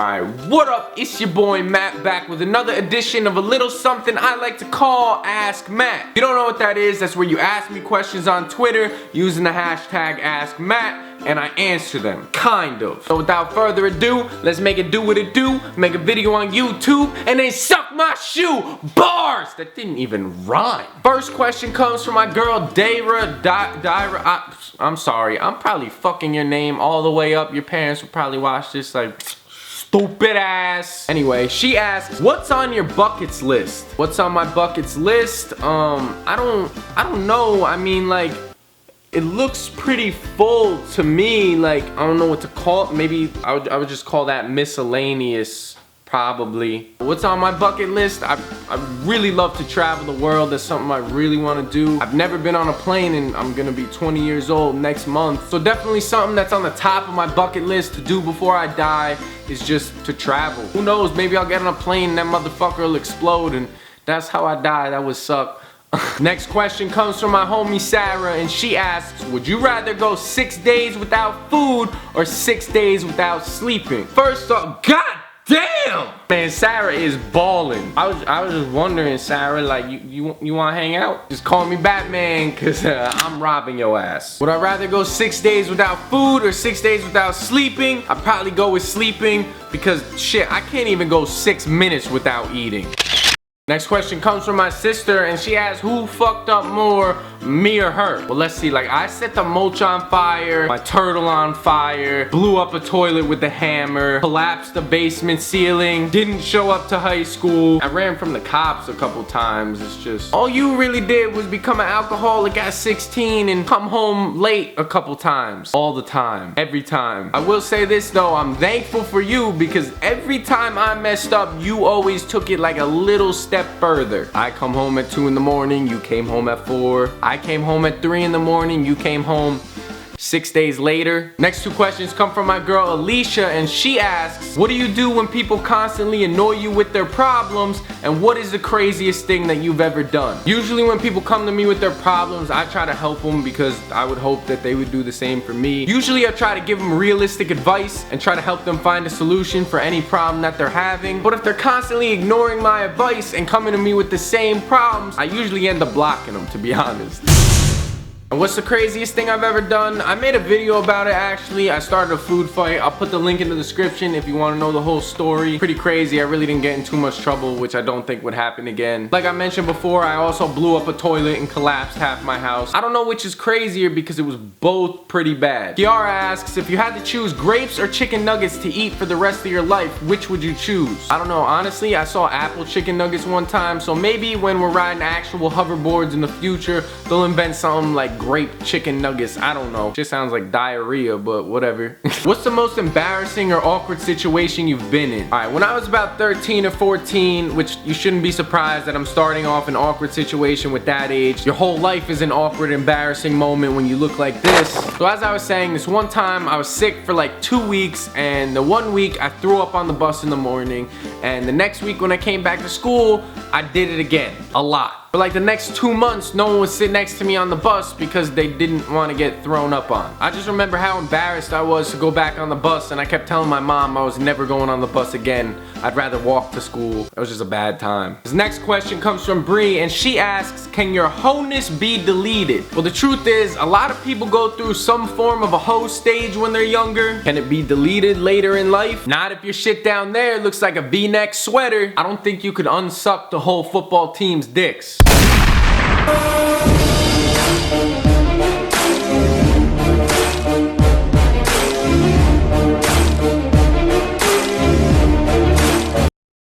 Alright, what up? It's your boy Matt back with another edition of a little something I like to call Ask Matt. If you don't know what that is, that's where you ask me questions on Twitter using the hashtag AskMatt and I answer them, kind of. So without further ado, let's make it do what it do, make a video on YouTube, and then suck my shoe! Bars! That didn't even rhyme. First question comes from my girl Daira. I'm sorry, I'm probably fucking your name all the way up. Your parents will probably watch this like, stupid ass. Anyway, she asks, what's on your buckets list? What's on my buckets list? I don't know. I mean, like, it looks pretty full to me. Like, I don't know what to call it. Maybe I would just call that miscellaneous, probably. What's on my bucket list? I really love to travel the world. That's something I really want to do. I've never been on a plane and I'm gonna be 20 years old next month. So definitely something that's on the top of my bucket list to do before I die is just to travel. Who knows, maybe I'll get on a plane and that motherfucker will explode and that's how I die. That would suck. Next question comes from my homie Sarah and she asks, would you rather go 6 days without food or 6 days without sleeping? First off, God damn! Man, Sarah is balling. I was just wondering, Sarah, like, you wanna hang out? Just call me Batman, cause I'm robbing your ass. Would I rather go 6 days without food or 6 days without sleeping? I'd probably go with sleeping because shit, I can't even go 6 minutes without eating. Next question comes from my sister and she asks, who fucked up more, me or her? Well, let's see, like, I set the mulch on fire, my turtle on fire, blew up a toilet with a hammer, collapsed the basement ceiling, didn't show up to high school. I ran from the cops a couple times. It's just, all you really did was become an alcoholic at 16 and come home late a couple times. All the time, every time. I will say this though, I'm thankful for you because every time I messed up, you always took it like a little step further. I come home at 2 in the morning, you came home at 4. I came home at 3 in the morning, you came home 6 days later. Next two questions come from my girl Alicia and she asks, what do you do when people constantly annoy you with their problems and what is the craziest thing that you've ever done? Usually when people come to me with their problems, I try to help them because I would hope that they would do the same for me. Usually I try to give them realistic advice and try to help them find a solution for any problem that they're having. But if they're constantly ignoring my advice and coming to me with the same problems, I usually end up blocking them, to be honest. And what's the craziest thing I've ever done? I made a video about it actually. I started a food fight. I'll put the link in the description if you want to know the whole story. Pretty crazy. I really didn't get in too much trouble, which I don't think would happen again. Like I mentioned before, I also blew up a toilet and collapsed half my house. I don't know which is crazier because it was both pretty bad. Kiara asks, if you had to choose grapes or chicken nuggets to eat for the rest of your life, which would you choose? I don't know. Honestly, I saw apple chicken nuggets one time, so maybe when we're riding actual hoverboards in the future, they'll invent something like grape chicken nuggets. I don't know. Just sounds like diarrhea, but whatever. What's the most embarrassing or awkward situation you've been in? Alright, when I was about 13 or 14, which you shouldn't be surprised that I'm starting off an awkward situation with that age. Your whole life is an awkward, embarrassing moment when you look like this. So as I was saying, this one time I was sick for like 2 weeks, and the 1 week I threw up on the bus in the morning, and the next week when I came back to school, I did it again. A lot. For like the next 2 months, no one would sit next to me on the bus because they didn't want to get thrown up on. I just remember how embarrassed I was to go back on the bus, and I kept telling my mom I was never going on the bus again. I'd rather walk to school. It was just a bad time. This next question comes from Bree, and she asks, can your wholeness be deleted? Well, the truth is, a lot of people go through some form of a hoe stage when they're younger. Can it be deleted later in life? Not if your shit down there looks like a V-neck sweater. I don't think you could unsuck the whole football team's dicks.